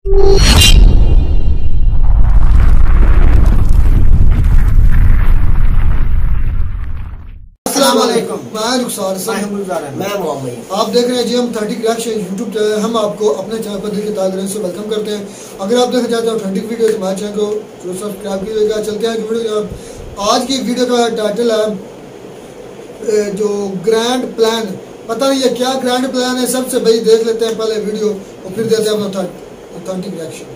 मैं मोहम्मद। आप देख रहे हैं जी हम 30 रिएक्शन यूट्यूब चैनल। हम आपको अपने चैनल पर दिल के तहे दिल से वेलकम करते हैं। अगर आप देखना चाहते हैं ऑथेंटिक वीडियो हमारे चैनल को जो सब्सक्राइब कीजिएगा। चलते हैं वीडियो। आज की वीडियो का टाइटल है जो ग्रैंड प्लान। पता नहीं है क्या ग्रैंड प्लान है, सबसे भाई देख लेते हैं पहले वीडियो और फिर देते हैं ऑथेंटिक रिएक्शन।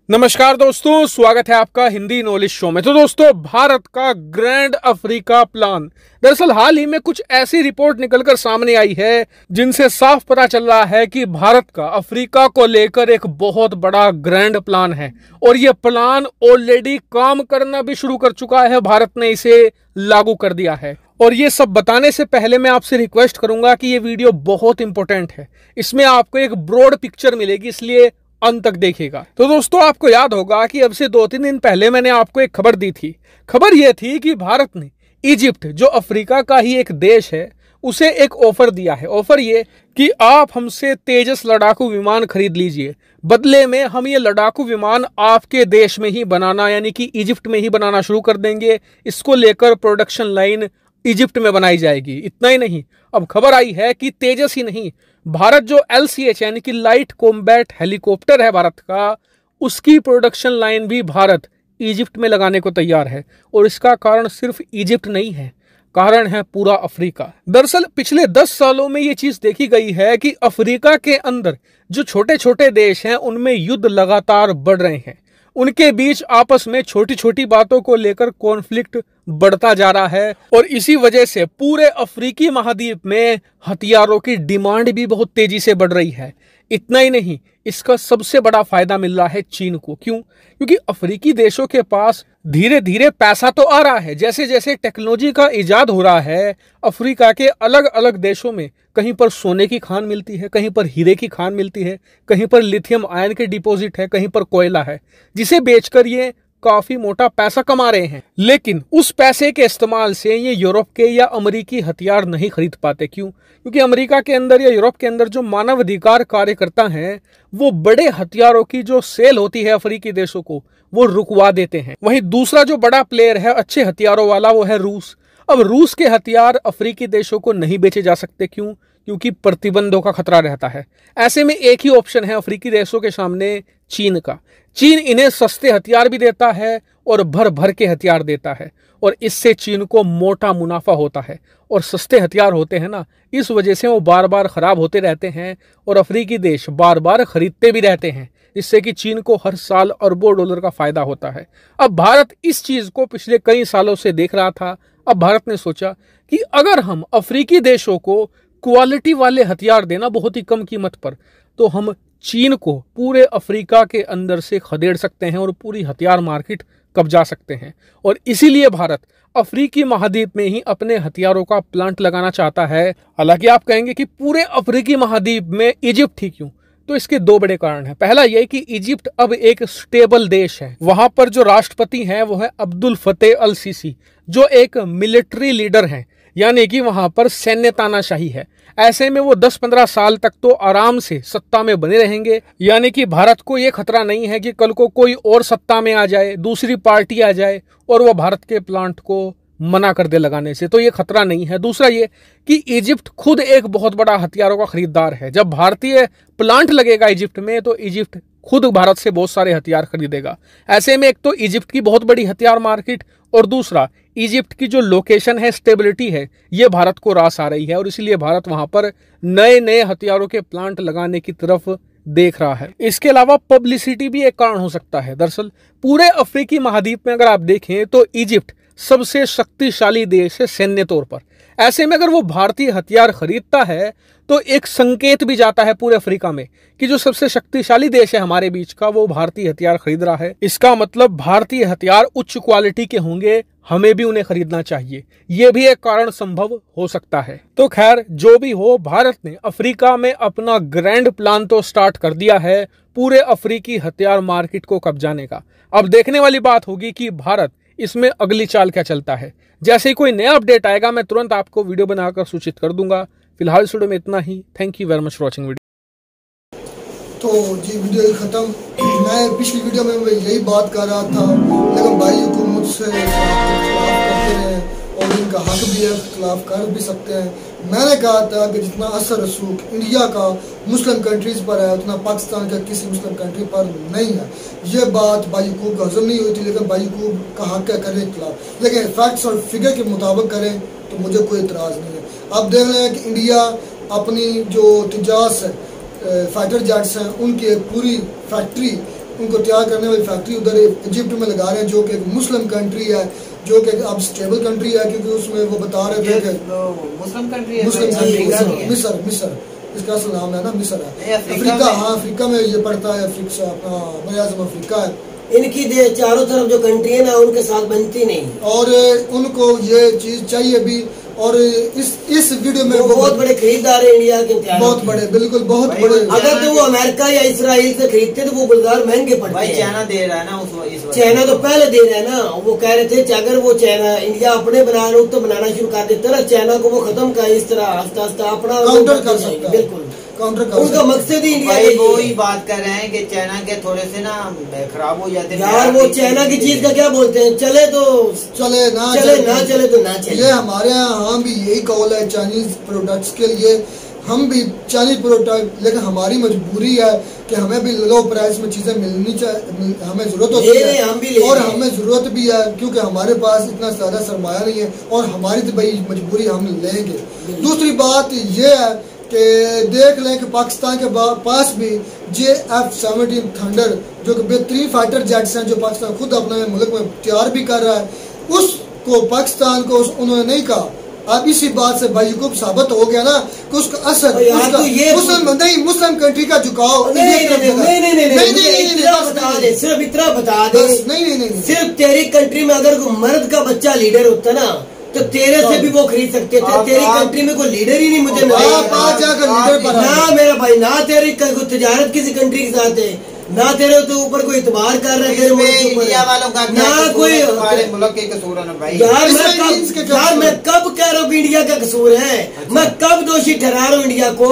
नमस्कार दोस्तों, स्वागत है आपका हिंदी नॉलेज शो में। तो दोस्तों, भारत का ग्रैंड अफ्रीका प्लान। दरअसल हाल ही में कुछ ऐसी रिपोर्ट निकलकर सामने आई है जिनसे साफ पता चल रहा है कि भारत का अफ्रीका को लेकर एक बहुत बड़ा ग्रैंड प्लान है और यह प्लान ऑलरेडी काम करना भी शुरू कर चुका है। भारत ने इसे लागू कर दिया है और ये सब बताने से पहले मैं आपसे रिक्वेस्ट करूंगा कि ये वीडियो बहुत इंपॉर्टेंट है। इसमें आपको एक ब्रॉड पिक्चर मिलेगी, इसलिए अंत तक देखिएगा। तो दोस्तों, आपको याद होगा कि अब से 2-3 दिन पहले मैंने आपको एक खबर दी थी। खबर यह थी कि भारत ने इजिप्ट, जो अफ्रीका का ही एक देश है, उसे एक ऑफर दिया है। ऑफर ये कि आप हमसे तेजस लड़ाकू विमान खरीद लीजिए, बदले में हम ये लड़ाकू विमान आपके देश में ही बनाना, यानी कि इजिप्ट में ही बनाना शुरू कर देंगे। इसको लेकर प्रोडक्शन लाइन इजिप्ट में बनाई जाएगी। इतना ही नहीं, अब खबर आई है कि तेजस ही नहीं, भारत जो LCH यानी कि लाइट कॉम्बैट हेलीकॉप्टर है भारत का, उसकी प्रोडक्शन लाइन भी भारत इजिप्ट में लगाने को तैयार है। और इसका कारण सिर्फ इजिप्ट नहीं है, कारण है पूरा अफ्रीका। दरअसल पिछले 10 सालों में ये चीज देखी गई है कि अफ्रीका के अंदर जो छोटे छोटे देश हैं उनमें युद्ध लगातार बढ़ रहे हैं। उनके बीच आपस में छोटी छोटी बातों को लेकर कॉन्फ्लिक्ट बढ़ता जा रहा है और इसी वजह से पूरे अफ्रीकी महाद्वीप में हथियारों की डिमांड भी बहुत तेजी से बढ़ रही है। इतना ही नहीं, इसका सबसे बड़ा फायदा मिल रहा है चीन को। क्यों? क्योंकि अफ्रीकी देशों के पास धीरे धीरे पैसा तो आ रहा है। जैसे जैसे टेक्नोलॉजी का इजाद हो रहा है, अफ्रीका के अलग अलग देशों में कहीं पर सोने की खान मिलती है, कहीं पर हीरे की खान मिलती है, कहीं पर लिथियम आयन के डिपॉजिट है, कहीं पर कोयला है, जिसे बेचकर ये काफी मोटा पैसा कमा रहे हैं। लेकिन उस पैसे के इस्तेमाल से ये यूरोप के या अमेरिकी हथियार नहीं खरीद पाते। क्यों? क्योंकि अमेरिका के अंदर या यूरोप के अंदर जो मानवाधिकार कार्यकर्ता हैं, वो बड़े हथियारों की जो सेल होती है अफ्रीकी देशों को, वो रुकवा देते हैं। वहीं दूसरा जो बड़ा प्लेयर है अच्छे हथियारों वाला, वो है रूस। अब रूस के हथियार अफ्रीकी देशों को नहीं बेचे जा सकते। क्यों? क्योंकि प्रतिबंधों का खतरा रहता है। ऐसे में एक ही ऑप्शन है अफ्रीकी देशों के सामने, चीन का। चीन इन्हें सस्ते हथियार भी देता है और भर भर के हथियार देता है और इससे चीन को मोटा मुनाफा होता है। और सस्ते हथियार होते हैं ना, इस वजह से वो बार बार खराब होते रहते हैं और अफ्रीकी देश बार बार खरीदते भी रहते हैं, जिससे कि चीन को हर साल अरबों डॉलर का फायदा होता है। अब भारत इस चीज को पिछले कई सालों से देख रहा था। अब भारत ने सोचा कि अगर हम अफ्रीकी देशों को क्वालिटी वाले हथियार देना बहुत ही कम कीमत पर, तो हम चीन को पूरे अफ्रीका के अंदर से खदेड़ सकते हैं और पूरी हथियार मार्केट कब्जा सकते हैं। और इसीलिए भारत अफ्रीकी महाद्वीप में ही अपने हथियारों का प्लांट लगाना चाहता है। हालांकि आप कहेंगे कि पूरे अफ्रीकी महाद्वीप में इजिप्ट ही क्यों? तो इसके 2 बड़े कारण हैं। पहला यह कि इजिप्ट अब एक स्टेबल देश है। वहां पर जो राष्ट्रपति हैं वो है अब्दुल फतेह अल सीसी, जो एक मिलिट्री लीडर हैं, यानी कि वहां पर सैन्य तानाशाही है। ऐसे में वो 10-15 साल तक तो आराम से सत्ता में बने रहेंगे। यानी कि भारत को ये खतरा नहीं है कि कल को कोई और सत्ता में आ जाए, दूसरी पार्टी आ जाए और वो भारत के प्लांट को मना कर दे लगाने से, तो ये खतरा नहीं है। दूसरा ये कि इजिप्ट खुद एक बहुत बड़ा हथियारों का खरीदार है। जब भारतीय प्लांट लगेगा इजिप्ट में, तो इजिप्ट खुद भारत से बहुत सारे हथियार खरीदेगा। ऐसे में एक तो इजिप्ट की बहुत बड़ी हथियार मार्केट और दूसरा इजिप्ट की जो लोकेशन है, स्टेबिलिटी है, ये भारत को रास आ रही है और इसलिए भारत वहां पर नए नए हथियारों के प्लांट लगाने की तरफ देख रहा है। इसके अलावा पब्लिसिटी भी एक कारण हो सकता है। दरअसल पूरे अफ्रीकी महाद्वीप में अगर आप देखें तो इजिप्ट सबसे शक्तिशाली देश है सैन्य तौर पर। ऐसे में अगर वो भारतीय हथियार खरीदता है तो एक संकेत भी जाता है पूरे अफ्रीका में कि जो सबसे शक्तिशाली देश है हमारे बीच का, वो भारतीय हथियार खरीद रहा है। इसका मतलब भारतीय हथियार उच्च क्वालिटी के होंगे, हमें भी उन्हें खरीदना चाहिए। ये भी एक कारण संभव हो सकता है। तो खैर जो भी हो, भारत ने अफ्रीका में अपना ग्रैंड प्लान तो स्टार्ट कर दिया है पूरे अफ्रीकी हथियार मार्केट को कब्जाने का। अब देखने वाली बात होगी कि भारत इसमें अगली चाल क्या चलता है। जैसे ही कोई नया अपडेट आएगा मैं तुरंत आपको वीडियो बनाकर सूचित कर दूंगा। फिलहाल इस वीडियो में इतना ही। Thank you very much for watching video. तो जी वीडियो ख़त्म। मैं पिछली वीडियो में यही बात कर रहा था, लेकिन भाई को मुझसे खिलाफ करते हैं और इनका हक भी है, खिलाफ कर भी सकते हैं। मैंने कहा था कि जितना असर रसूख इंडिया का मुस्लिम कंट्रीज़ पर है उतना पाकिस्तान का किसी मुस्लिम कंट्री पर नहीं है। ये बात बायकूब को हजम नहीं हुई थी, लेकिन बायकूब का हक है करें खिलाफ, लेकिन फैक्ट्स और फिगर के मुताबिक करें तो मुझे कोई इतराज़ नहीं है। अब देख रहे हैं कि इंडिया अपनी जो तिजास फाइटर जेट्स हैं उनकी एक पूरी फैक्ट्री, उनको तैयार करने वाली फैक्ट्री उधर इजिप्ट में लगा रहे हैं, जो कि एक मुस्लिम कंट्री है, जो कि अब स्टेबल कंट्री है, क्योंकि उसमें वो बता रहे थे कि मुस्लिम कंट्री मिस्र इसका असल नाम है ना, मिस्र है अफ्रीका। हाँ, अफ्रीका में ये पड़ता है, अफ्रीका अपना बड़े-आज़म अफ्रीका है। इनकी चारों तरफ जो कंट्री है ना उनके साथ बनती नहीं, और उनको ये चीज चाहिए भी। और इस वीडियो में वो बहुत बड़े खरीदार है इंडिया के, बहुत बड़े, बिल्कुल बहुत बड़े। अगर तो वो अमेरिका या इसराइल से खरीदते तो वो गुलजार महंगे पड़ते हैं। चाइना दे रहा है ना चाइना तो पहले दे रहा है ना। वो कह रहे थे अगर वो चाइना इंडिया अपने बना रहे तो बनाना शुरू कर देता ना, चाइना को वो खत्म कर, इस तरह आस्ता आस्ता अपना काउंटर कर सकता है। बिल्कुल काउंटर कर उनका मकसद ही इंडिया भाई वो ही बात कर रहे हैं कि चाइना के थोड़े से ना खराब हो जाते हैं यार। वो चाइना की चीज का क्या बोलते हैं, चले तो चले, ना चले तो ना चले। ये हमारे यहाँ भी यही कॉल है चाइनीज प्रोडक्ट्स के लिए। हम भी चाइनीज प्रोडक्ट, लेकिन हमारी मजबूरी है कि हमें भी लो प्राइस में चीजें मिलनी चाहिए, हमें जरूरत होती है और हमें जरूरत भी है, क्योंकि हमारे पास इतना ज्यादा सरमाया नहीं है और हमारी तो भाई मजबूरी, हम लेंगे। दूसरी बात ये है कि देख लें कि पाकिस्तान के पास भी JF-17 थंडर जो कि बेहतरीन फाइटर जेट्स हैं, जो पाकिस्तान खुद अपने मुल्क में तैयार भी कर रहा है, उसको पाकिस्तान को उन्होंने नहीं कहा। अब इसी बात से बायकूब साबित हो गया ना कि उसका असर मुस्लिम कंट्री का झुकाव सिर्फ इतना बता दे, नहीं सिर्फ तेरी कंट्री में अगर मर्द का बच्चा लीडर होता ना तो तेरे से भी वो खरीद सकते थे। तेरी कंट्री में कोई लीडर ही नहीं, मुझे ना मेरा भाई, ना तेरी तजारत किसी कंट्री के साथ है, ना तेरे तो ऊपर कोई इतबार कर रहे हैं इंडिया वालों का, ना कोई मुल्क के कसूर है ना भाई। यार मैं कब कह रहा हूँ इंडिया का कसूर है? मैं कब दोषी ठहरा रहा हूँ इंडिया को?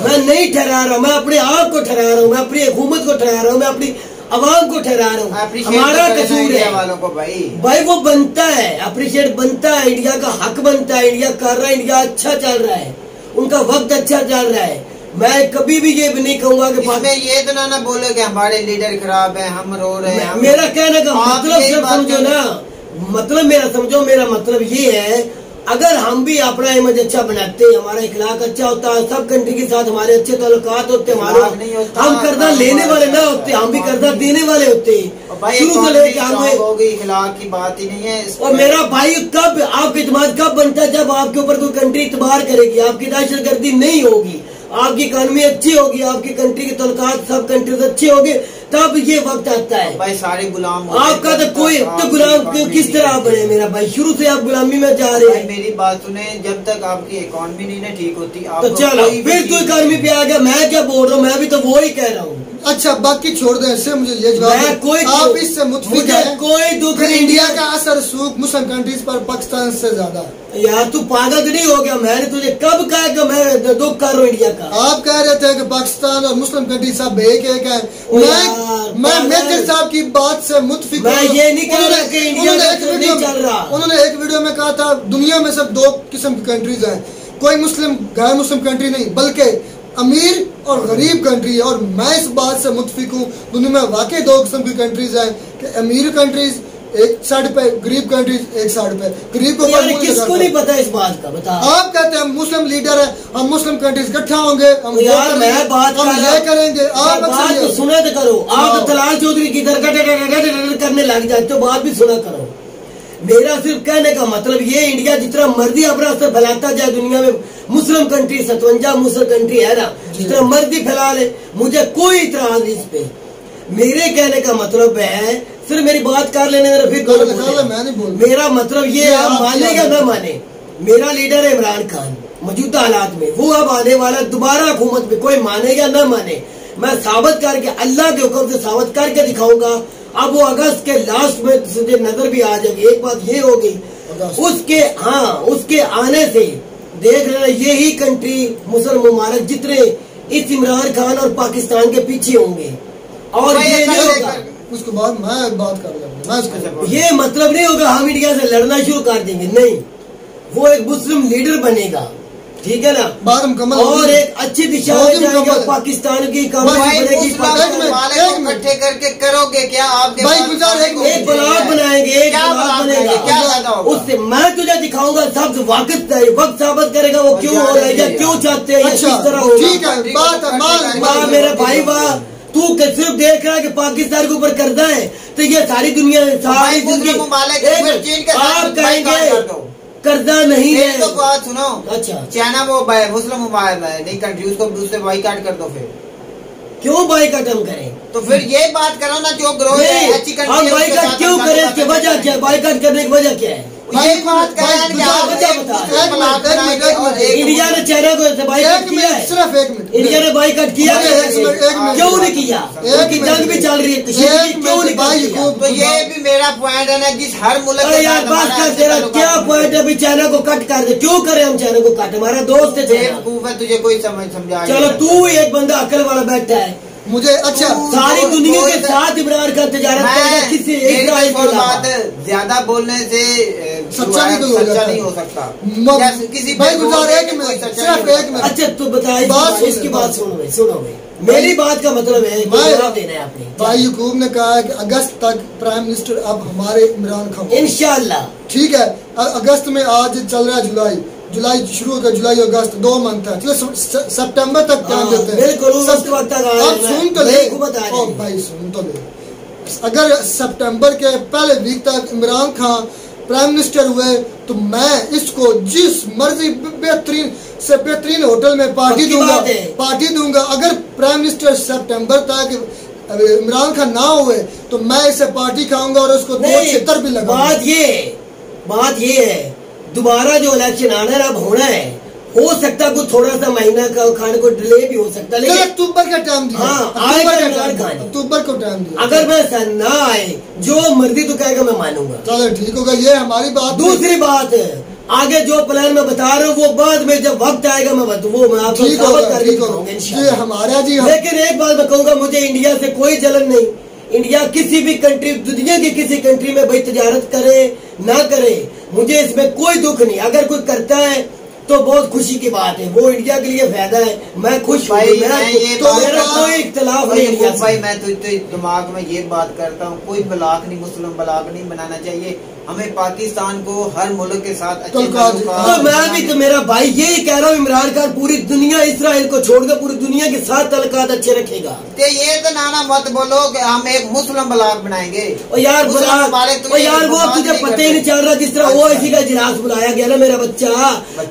मैं नहीं ठहरा रहा हूँ, मैं अपने आप को ठहरा रहा हूँ, मैं अपनी हुकूमत को ठहरा रहा हूँ, मैं अपनी आवाम को ठहरा रहा हूँ। हमारा कसूर है वालों को भाई वो बनता है, अप्रिशिएट बनता है, इंडिया का हक बनता है, इंडिया कर रहा है, इंडिया अच्छा चल रहा है, उनका वक्त अच्छा चल रहा है। मैं कभी भी ये भी नहीं कहूंगा कि ये तो ना बोलो कि हमारे लीडर खराब है, हम रो रहे हैं। मेरा कहने का मतलब सिर्फ समझो ना, मतलब मेरा समझो, मेरा मतलब ये है अगर हम भी अपना इमेज अच्छा बनाते, हमारा इखलाक अच्छा होता, सब कंट्री के साथ हमारे अच्छे ताल्लुकात होते, हमारे हम कर्जा लेने वाले ना होते, हम भी कर्जा देने वाले होते शुरू से लेके हमें इखलाक की बात ही नहीं है। और मेरा भाई कब आपका इत्मीनान कब बनता है? जब आपके ऊपर कोई कंट्री इतबार करेगी, आपकी दहशतगर्दी नहीं होगी, आपकी इकोनॉमी अच्छी होगी, आपकी कंट्री के ताल्लुकात सब कंट्री से अच्छे होंगे, तब ये वक्त आता है। भाई सारे गुलाम आपका तो कोई तो गुलाम किस तरह आप बने मेरा भाई? शुरू से आप गुलामी में जा रहे हैं। मेरी बात सुने, जब तक आपकी इकोनॉमी नहीं ना ठीक होती तो चलो फिर तो इकोनॉमी पे आ गया। मैं क्या बोल रहा हूँ, मैं भी तो वो ही कह रहा हूँ। अच्छा बाकी छोड़ दें, इससे मुझे ये जवाब कोई आप इससे मुतफिक है? कोई दुख नहीं। इंडिया का असर सूख मुस्लिम कंट्रीज पर पाकिस्तान से ज्यादा है। यार तू पागल तो नहीं हो गया? मैंने तुझे कब कहा कि मैं दुख कर रहा हूँ इंडिया का? आप कह रहे थे कि पाकिस्तान और मुस्लिम कंट्री सब एक है। मैं मेजर साहब की बात से मुतफिक मैं ये नहीं कह रहा कि इंडिया नहीं चल रहा। उन्होंने एक वीडियो में कहा था दुनिया में सिर्फ 2 किस्म की कंट्रीज हैं, कोई मुस्लिम गैर मुस्लिम कंट्री नहीं, बल्कि अमीर और गरीब कंट्री है। और मैं इस बात से मुतफिक हूँ, दुनिया में वाकई 2 किस्म की कंट्रीज हैं कि अमीर कंट्रीज एक साइड पे, गरीब कंट्रीज एक साइड पे। गरीब को किसको नहीं पता इस बात का? बता। आप कहते हैं हम मुस्लिम लीडर है, हम मुस्लिम कंट्रीज इकट्ठा होंगे, हम यार मैं बात हम ये करेंगे। आप बात तो सुना तो करो। आप तो तलाल चौधरी की तरह करने लग जाते हो, बात भी सुना करो। मेरा सिर्फ कहने का मतलब ये, इंडिया जितना मर्जी अपना असर फैलाता जाए दुनिया में, मुस्लिम कंट्री 57 मुस्लिम कंट्री है ना, जितना मर्जी फैला ले, मुझे कोई इतराज नहीं इस पे। मेरे कहने का मतलब है, सिर्फ मेरी बात कर लेने मेरा फिर मेरा मतलब ये है, मानेगा ना माने, मेरा लीडर है इमरान खान मौजूदा हालात में, वो अब आने वाला दोबारा हुकूमत में, कोई मानेगा ना माने, मैं साबित करके अल्लाह के हुक्म से साबित करके दिखाऊंगा। अब वो अगस्त के लास्ट में तुझे नजर भी आ जाएगी। एक बात ये होगी, उसके आने से देख रहे यही कंट्री मुस्लिम मुबारक जितने इस इमरान खान और पाकिस्तान के पीछे होंगे। और ये नहीं होगा, उसके बाद मैं बात कर लूंगा। ये मतलब नहीं होगा हम इंडिया से लड़ना शुरू कर देंगे, नहीं, वो एक मुस्लिम लीडर बनेगा, ठीक है ना, बात मुकम्मल और एक अच्छी दिशा में जाएगा। पाकिस्तान की कामयाबी बनेगी। इकट्ठे करके करोगे क्या? आप एक ब्लॉग बनाएंगे, एक ब्लॉग बनेगा, उससे मैं तुझे दिखाऊंगा, सब वक्त साबित करेगा वो क्यों हो रहा है या क्यों चाहते हैं इस तरह। ठीक है, बात मेरे भाई वाह, तू सिर्फ देख रहा है कि पाकिस्तान के ऊपर कर्जा है, तो ये सारी दुनिया सारी आप कहेंगे कर्जा नहीं है। तो बात सुनो, अच्छा चाइना वो मुस्लिम नहीं कंट्री, उसको उससे बॉयकॉट कर दो। फिर क्यों बॉयकॉट हम करें? तो फिर ये बात करो ना, जो ग्रोथ है अच्छी कंट्री, हम बॉयकॉट क्यों करें? इसकी वजह क्या है? बॉयकॉट करने की वजह क्या है? ये बात करें, इंडिया ने चाइना को बॉयकॉट किया है, सिर्फ एक मिनट, इंडिया ने बॉयकॉट किया है, क्यों नहीं किया? उनकी जंग भी चल रही है, क्यों नहीं किया? तो ये भी मेरा पॉइंट है ना, जिस हर मुल्क यार बात कर, तेरा क्या पॉइंट है? अभी चाइना को कट कर दे, क्यों करे हम चाइना को कट? हमारा दोस्त है, तुझे कोई समझा। चलो तू एक बंदा अकल वाला बैठा है, मुझे अच्छा सारी दुनिया के साथ इमरान का तिजारत करेगा, किसी एक बात ज्यादा बोलने से सच्चा नहीं हो सकता। किसी अच्छा तू बताइए, इसकी बात सुनो भाई, मेरी बात का मतलब है जवाब देना है आपने। भाई यकूब ने कहा है कि अगस्त तक प्राइम मिनिस्टर अब हमारे इमरान खान, इंशाल्लाह, ठीक है। अगस्त में आज चल रहा है जुलाई शुरू होगा, जुलाई अगस्त 2 मंथ है, चलो सितंबर तक टाइम देते हैं। बिल्कुल अब सुन तो ले भाई, सुन तो ले, अगर सितंबर के पहले वीक तक इमरान खान प्राइम मिनिस्टर हुए तो मैं इसको जिस मर्जी बेहतरीन से बेहतरीन होटल में पार्टी दूंगा। अगर प्राइम मिनिस्टर सितंबर तक इमरान खान ना हुए तो मैं इसे पार्टी खाऊंगा और उसको 2 छितर भी लगाऊंगा। बात ये है, दोबारा जो इलेक्शन आना है अब होना है, हो सकता कुछ थोड़ा सा महीना का खाने को डिले भी हो सकता, लेकिन अक्टूबर का टाइम दिया। अक्टूबर को टाइम दिया। अगर मैं ना आए, जो मर्जी तो कहेगा मैं मानूंगा। चलो ठीक होगा, ये हमारी बात। दूसरी बात है, आगे जो प्लान मैं बता रहा हूँ वो बाद में जब वक्त आएगा मैं आपको साबित करके दिखाऊंगा हमारा जी। लेकिन एक बात मैं कहूँगा, मुझे इंडिया से कोई जलन नहीं। इंडिया किसी भी कंट्री, दुनिया की किसी कंट्री में भाई तजारत करे ना करे, मुझे इसमें कोई दुख नहीं। अगर कोई करता है तो बहुत खुशी की बात है, वो इंडिया के लिए फायदा है, मैं खुश हूँ। मेरा कोई इख्तिलाफ नहीं भाई, मैं तो दिमाग में ये बात करता हूँ, कोई ब्लॉक नहीं, मुस्लिम ब्लॉक नहीं बनाना चाहिए हमें। पाकिस्तान को हर मुल्क के साथ अच्छे तो मैं भी तो मेरा भाई यही कह रहा हूँ, इमरान खान पूरी दुनिया इसराइल को छोड़कर पूरी दुनिया के साथ तल्लुकात अच्छे रखेगा। तो ये तो नाना मत बोलो कि हम एक मुस्लिम ब्लॉक बनाएंगे। और यार वो तुझे पता ही नहीं चल रहा, जिस तरह वो इसी का इजलास बुलाया गया ना मेरा बच्चा,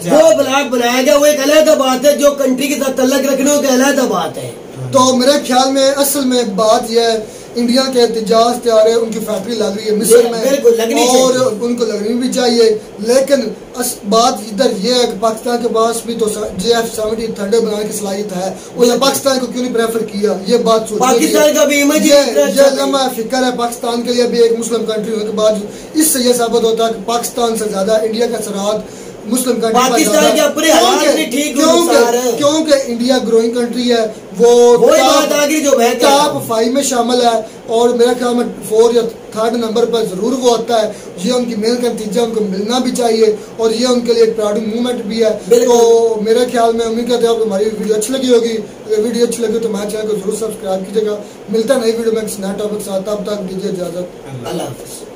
वो ब्लॉक बनाया गया, वो एक अलग बात है, जो कंट्री के साथ तल्लक रखने की अलग बात है। तो मेरे ख्याल में असल में बात यह है, इंडिया के एहतजाज तैयार है, उनकी फैक्ट्री लग रही है मिस्र में और उनको लगनी भी चाहिए, लेकिन बात इधर ये है कि पाकिस्तान के पास भी तो JF-70 थंडर बनाने की सलाहियत है, और पाकिस्तान को क्यों नहीं प्रेफर किया? ये बात पाकिस्तान का भी इमेज लम्हा फिक्र है पाकिस्तान के लिए भी एक मुस्लिम कंट्री होने के बाद। इससे यह साबित होता है कि पाकिस्तान से ज्यादा इंडिया का सरहद मुस्लिम कंट्री, पाकिस्तान के अपने हालात नहीं ठीक, क्योंकि इंडिया ग्रोइंग कंट्री है, वो जो टॉप 5 में शामिल है, और मेरा ख्याल में 4 या 3rd नंबर पर जरूर वो आता है। ये उनकी मेहनत का नतीजा उनको मिलना भी चाहिए, और ये उनके लिए एक प्राउड मूवमेंट भी है। तो मेरे ख्याल में उम्मीद करते हैं आपको हमारी वीडियो अच्छी लगी होगी। अगर वीडियो अच्छी लगी तो हमारे चैनल को जरूर सब्सक्राइब कीजिएगा। मिलता है नई वीडियो में किसी नए टॉपिक के साथ, तब तक दीजिए इजाजत, अल्लाह हाफ़िज़।